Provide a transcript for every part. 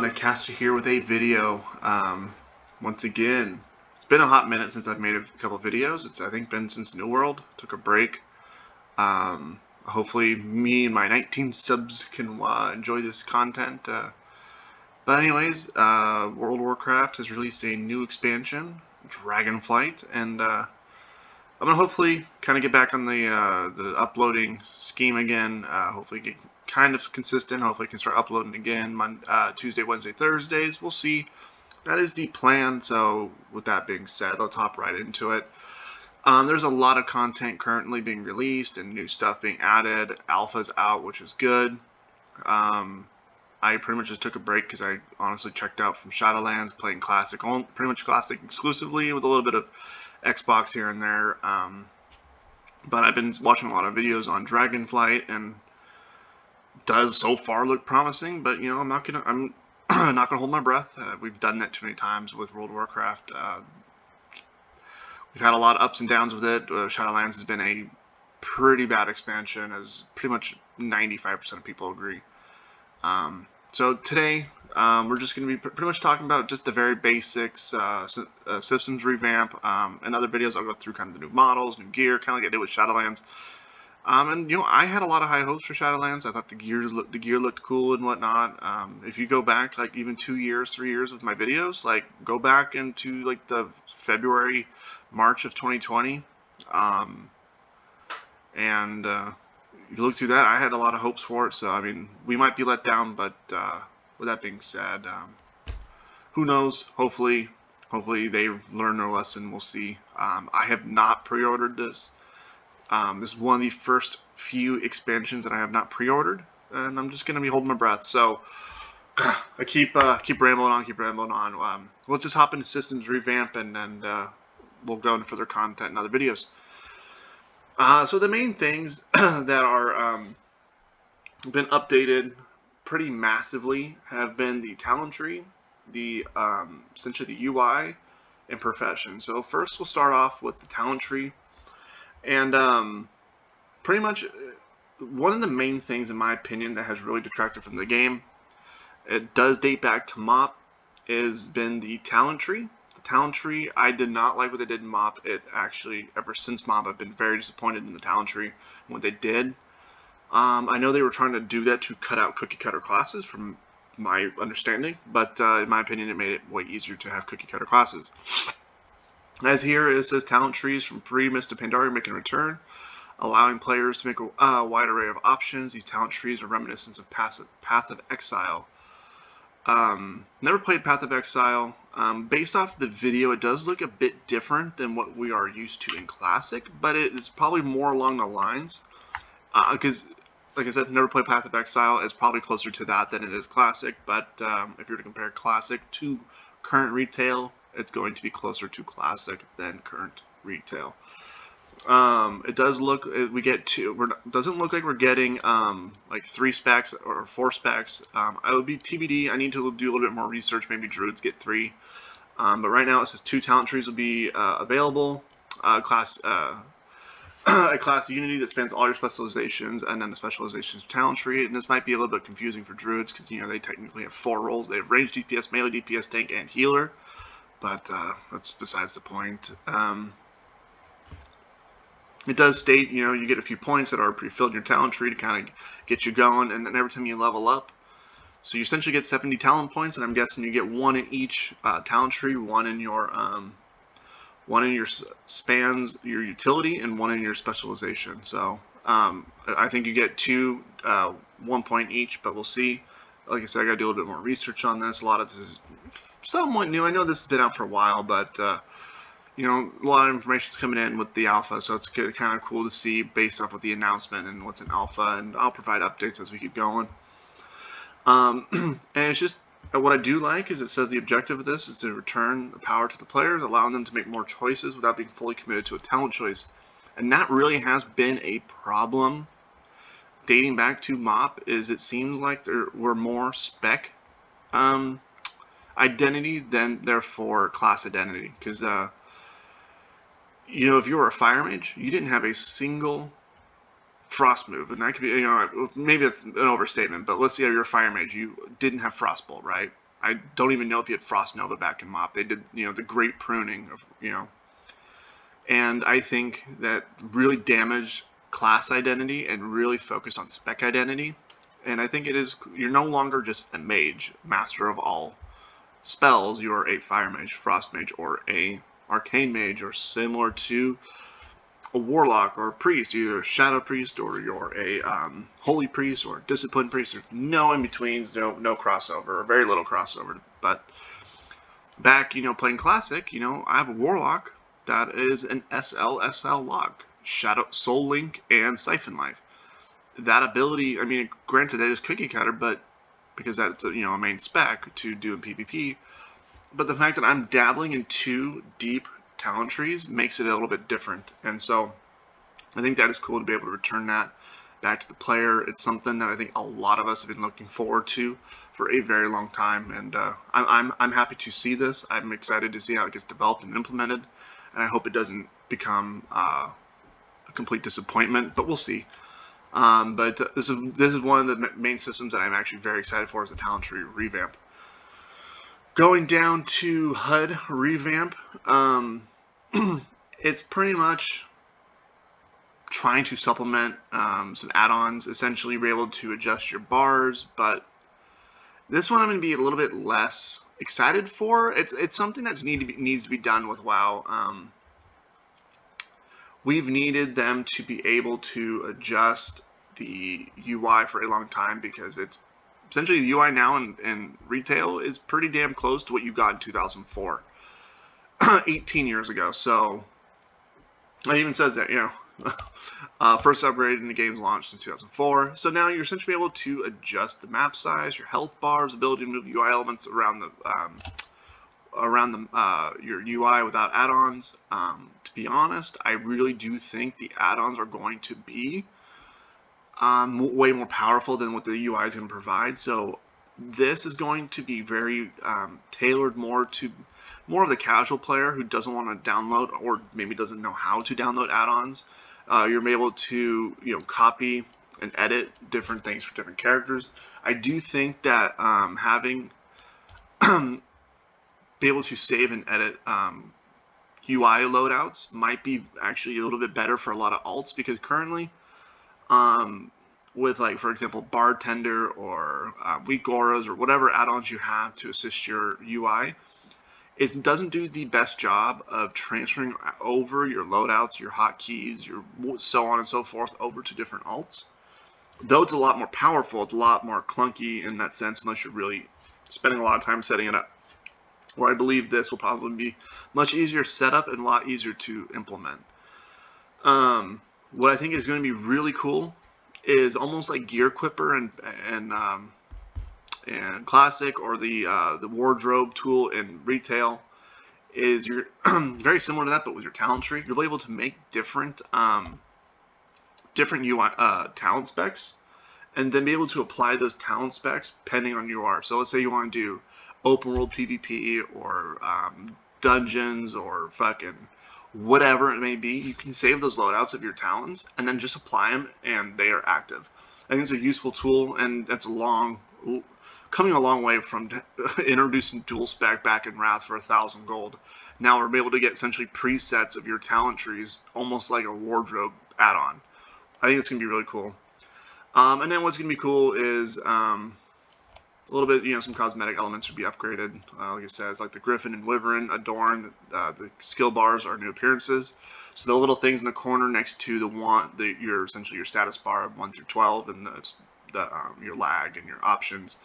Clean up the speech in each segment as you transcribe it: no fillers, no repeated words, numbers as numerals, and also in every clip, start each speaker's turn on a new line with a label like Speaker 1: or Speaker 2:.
Speaker 1: on, the caster here with a video. Once again, it's been a hot minute since I've made a couple of videos. It's, I think, been since New World. Took a break. Hopefully me and my 19 subs can enjoy this content. But anyways, World of Warcraft has released a new expansion, Dragonflight, and I'm gonna hopefully kind of get back on the uploading scheme again. Hopefully get kind of consistent. Hopefully I can start uploading again Tuesday, Wednesday, Thursdays. We'll see. That is the plan. So with that being said, let's hop right into it. There's a lot of content currently being released and new stuff being added. Alpha's out, which is good. I pretty much just took a break because I honestly checked out from Shadowlands, playing Classic, pretty much Classic exclusively, with a little bit of Xbox here and there. But I've been watching a lot of videos on Dragonflight, and does so far look promising. But you know, I'm not gonna hold my breath. We've done that too many times with World of Warcraft. We've had a lot of ups and downs with it. Shadowlands has been a pretty bad expansion, as pretty much 95% of people agree. So today, we're just going to be pretty much talking about just the very basics, systems revamp. In other videos, I'll go through kind of the new models, new gear, kind of like I did with Shadowlands. And you know, I had a lot of high hopes for Shadowlands. I thought the gear looked cool and whatnot. If you go back like even 2 years, 3 years with my videos, like go back into like the February, March of 2020, and you look through that, I had a lot of hopes for it. So I mean, we might be let down, but with that being said, who knows? Hopefully they learn their lesson. We'll see. I have not pre-ordered this. This is one of the first few expansions that I have not pre-ordered, and I'm just gonna be holding my breath. So I keep rambling on. Let's just hop into systems revamp, and then we'll go into further content in other videos. So the main things that are been updated pretty massively have been the talent tree, the essentially the UI, and profession. So first we'll start off with the talent tree. And pretty much one of the main things, in my opinion, that has really detracted from the game, it does date back to MoP, has been the talent tree. The talent tree, I did not like what they did in MoP. It actually, ever since MoP, I've been very disappointed in the talent tree and what they did. I know they were trying to do that to cut out cookie cutter classes, from my understanding, but in my opinion, it made it way easier to have cookie cutter classes. As here, it says talent trees from pre-Mist to Pandaria make a return, allowing players to make a wide array of options. These talent trees are reminiscent of Path of Exile. Never played Path of Exile. Based off the video, it does look a bit different than what we are used to in Classic, but it is probably more along the lines, because, like I said, never played Path of Exile. It's probably closer to that than it is Classic, but if you were to compare Classic to current retail, it's going to be closer to Classic than current retail. It does look, doesn't look like we're getting like 3 specs or 4 specs. I would be TBD. I need to do a little bit more research. Maybe Druids get 3. But right now it says 2 talent trees will be available. A class unity that spans all your specializations, and then the specializations talent tree. And this might be a little bit confusing for Druids, because you know they technically have 4 roles. They have range DPS, melee DPS, tank, and healer. But that's besides the point. It does state, you know, you get a few points that are pre-filled in your talent tree to kind of get you going, and then every time you level up, so you essentially get 70 talent points, and I'm guessing you get 1 in each talent tree, 1 in your spans, your utility, and 1 in your specialization. So I think you get 2, 1 point each, but we'll see. Like I said, I gotta do a little bit more research on this. A lot of this is somewhat new. I know this has been out for a while, but you know, a lot of information is coming in with the alpha, so it's kind of cool to see based off of the announcement and what's in alpha, and I'll provide updates as we keep going. And it's just, what I do like is it says the objective of this is to return the power to the players, allowing them to make more choices without being fully committed to a talent choice. And that really has been a problem dating back to MoP. Is it seems like there were more spec identity than therefore class identity, because you know, if you were a fire mage, you didn't have a single frost move, and that could be, you know, maybe it's an overstatement, but let's say you're a fire mage, you didn't have frostbolt, right? I don't even know if you had Frost Nova back in MoP. They did, the great pruning of, and I think that really damaged class identity and really focused on spec identity. And I think you're no longer just a mage, master of all spells. You're a fire mage, frost mage, or a arcane mage, or similar to a warlock or a priest, either a shadow priest or you're a holy priest or a disciplined priest. There's no in-betweens, no crossover, or very little crossover. But back, playing classic, I have a warlock that is an SL lock, Shadow, Soul Link, and Siphon Life. That ability, I mean, granted it is cookie cutter, but because that's a main spec to do in PvP. But the fact that I'm dabbling in 2 deep talent trees makes it a little bit different, and so I think that is cool to be able to return that back to the player. It's something that I think a lot of us have been looking forward to for a very long time, and I'm happy to see this. I'm excited to see how it gets developed and implemented, and I hope it doesn't become a complete disappointment, but we'll see. But this is one of the main systems that I'm actually very excited for, is the talent tree revamp. Going down to HUD revamp, it's pretty much trying to supplement some add-ons. Essentially, you're able to adjust your bars, but this one I'm going to be a little bit less excited for. It's something that needs to be done with WoW. We've needed them to be able to adjust the UI for a long time, because it's essentially the UI now in retail is pretty damn close to what you got in 2004, 18 years ago. So it even says that, first upgrade in the game's launched in 2004. So now you're essentially able to adjust the map size, your health bars, ability to move UI elements around your UI without add-ons. To be honest, I really do think the add-ons are going to be way more powerful than what the UI is going to provide. So this is going to be very tailored more of the casual player who doesn't want to download, or maybe doesn't know how to download add-ons. You're able to copy and edit different things for different characters. I do think that having be able to save and edit UI loadouts might be actually a little bit better for a lot of alts, because currently with, like, for example, Bartender or Weak Auras or whatever add-ons you have to assist your UI, it doesn't do the best job of transferring over your loadouts, your hotkeys, your so on and so forth over to different alts. Though it's a lot more powerful, it's a lot more clunky in that sense, unless you're really spending a lot of time setting it up. Where I believe this will probably be much easier setup and a lot easier to implement. What I think is going to be really cool is almost like Gear Equipper and Classic, or the wardrobe tool in retail. Is you're very similar to that, but with your talent tree, you'll be able to make different UI talent specs, and then be able to apply those talent specs depending on your art. So let's say you want to do open world PvP or dungeons or fucking whatever it may be. You can save those loadouts of your talents and then just apply them, and they are active. I think it's a useful tool, and that's coming a long way from introducing dual spec back in Wrath for 1,000 gold. Now we're able to get essentially presets of your talent trees, almost like a wardrobe add-on. I think it's going to be really cool. And then what's going to be cool is a little bit, some cosmetic elements would be upgraded. Like it says, like the Griffin and Wyvern adorn. The skill bars are new appearances. So the little things in the corner next to essentially your status bar of 1 through 12, and your lag and your options.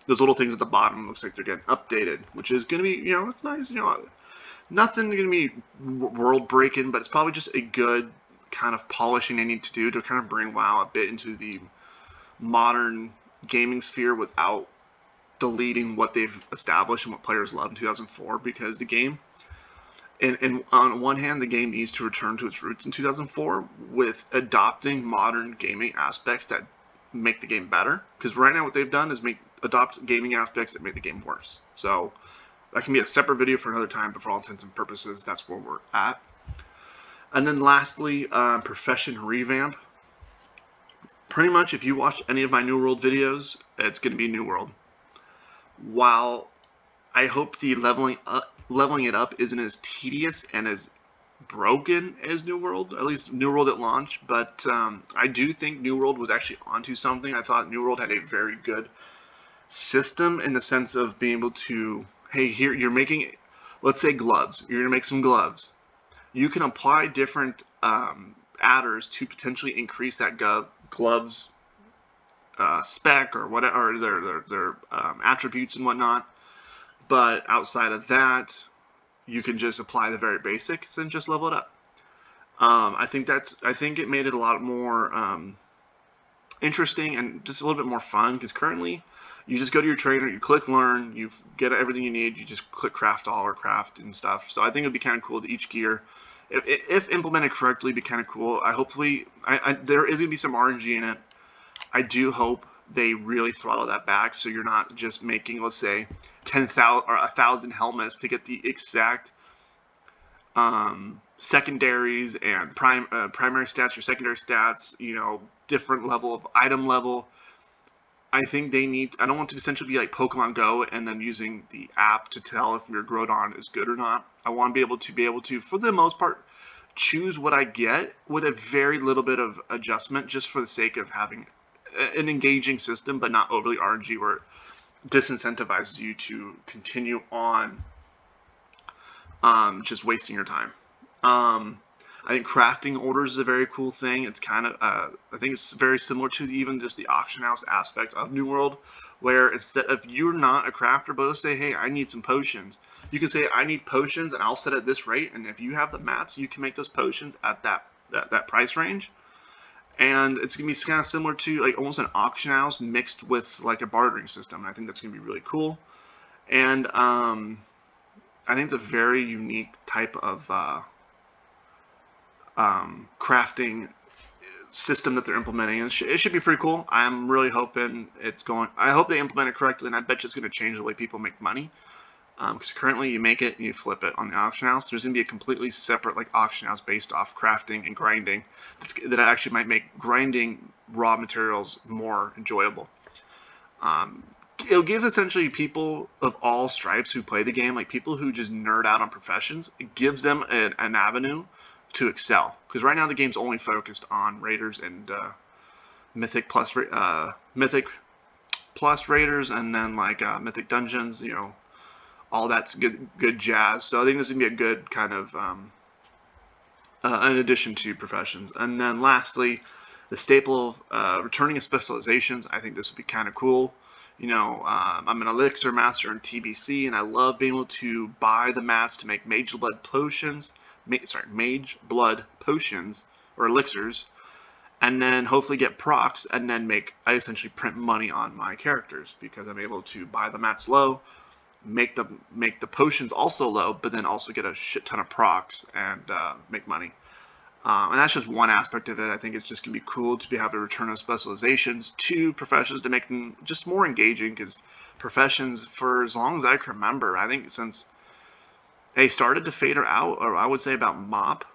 Speaker 1: Those little things at the bottom looks like they're getting updated, which is going to be, it's nice. Nothing going to be world breaking, but it's probably just a good kind of polishing they need to do to kind of bring WoW a bit into the modern gaming sphere without deleting what they've established and what players love in 2004, because the game, and on one hand, the game needs to return to its roots in 2004 with adopting modern gaming aspects that make the game better, because right now what they've done is adopt gaming aspects that make the game worse. So that can be a separate video for another time, but for all intents and purposes, that's where we're at. And then lastly, profession revamp. Pretty much, if you watch any of my New World videos, it's going to be New World. While I hope the leveling it up isn't as tedious and as broken as New World, at least New World at launch. But I do think New World was actually onto something. I thought New World had a very good system in the sense of being able to, hey, here you're making, let's say gloves. You're gonna make some gloves. You can apply different adders to potentially increase that gloves spec or whatever, or their attributes and whatnot. But outside of that, you can just apply the very basics and just level it up. I think it made it a lot more interesting and just a little bit more fun, because currently you just go to your trainer, you click learn, you get everything you need, you just click craft all or craft and stuff. So I think it'd be kind of cool to each gear, if implemented correctly, be kind of cool. There is gonna be some RNG in it. I do hope they really throttle that back, so you're not just making, let's say, 10,000 or 1,000 helmets to get the exact secondaries and primary stats or secondary stats, different level of item level. I think they need, I don't want to essentially be like Pokemon Go and then using the app to tell if your Groudon is good or not. I want to be able to, for the most part, choose what I get with a very little bit of adjustment, just for the sake of having an engaging system, but not overly RNG where it disincentivizes you to continue on just wasting your time. I think crafting orders is a very cool thing. It's kind of, I think it's very similar to even just the auction house aspect of New World, where instead of, you're not a crafter, but let's say, hey, I need some potions. You can say, I need potions, and I'll set at this rate, and if you have the mats, you can make those potions at that price range. And it's going to be kind of similar to like almost an auction house mixed with like a bartering system. And I think that's going to be really cool. And I think it's a very unique type of crafting system that they're implementing. And it should be pretty cool. I'm really hoping I hope they implement it correctly, and I bet you it's going to change the way people make money. Because currently you make it and you flip it on the auction house. There's going to be a completely separate like auction house based off crafting and grinding that actually might make grinding raw materials more enjoyable. It'll give essentially people of all stripes who play the game, like people who just nerd out on professions, it gives them an avenue to excel. Because right now the game's only focused on raiders and mythic plus raiders, and then like mythic dungeons, all that's good jazz. So I think this is going to be a good kind of an addition to professions. And then lastly, the staple of returning of specializations. I think this would be kind of cool. I'm an elixir master in TBC, and I love being able to buy the mats to make mage blood potions or elixirs, and then hopefully get procs, and then I essentially print money on my characters, because I'm able to buy the mats low, make the potions also low, but then also get a shit ton of procs and make money. And that's just one aspect of it. I think it's just going to be cool to have a return of specializations to professions to make them just more engaging, because professions, for as long as I can remember, I think since they started to fade out, or I would say about Mop,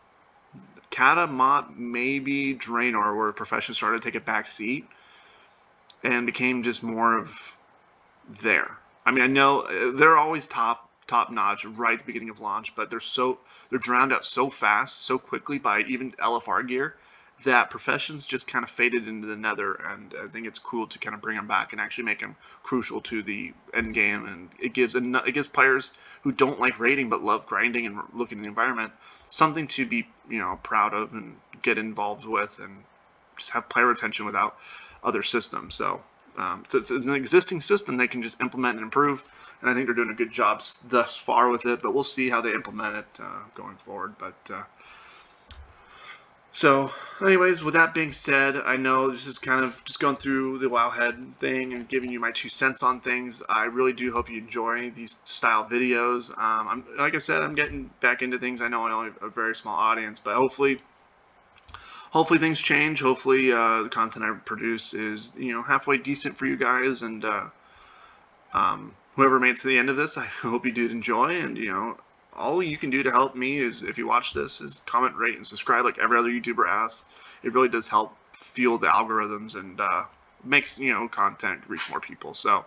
Speaker 1: Kata, Mop, maybe Draenor, where professions started to take a back seat and became just more of there. I mean, I know they're always top notch right at the beginning of launch, but they're drowned out so fast, so quickly by even LFR gear, that professions just kind of faded into the nether. And I think it's cool to kind of bring them back and actually make them crucial to the end game. And it gives players who don't like raiding but love grinding and looking at the environment something to be proud of and get involved with, and just have player retention without other systems. So it's an existing system they can just implement and improve, and I think they're doing a good job thus far with it, but we'll see how they implement it going forward. But so anyways, with that being said, I know this is kind of just going through the wowhead thing and giving you my 2 cents on things. I really do hope you enjoy these style videos. Like I said, I'm getting back into things. I know I only have a very small audience, but hopefully things change. Hopefully the content I produce is halfway decent for you guys, and whoever made it to the end of this, I hope you did enjoy. And all you can do to help me is, if you watch this, is comment, rate, and subscribe like every other YouTuber asks. It really does help fuel the algorithms and makes content reach more people. So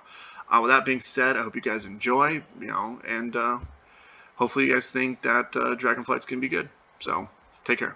Speaker 1: With that being said, I hope you guys enjoy, and hopefully you guys think that Dragonflight's going to be good. So, take care.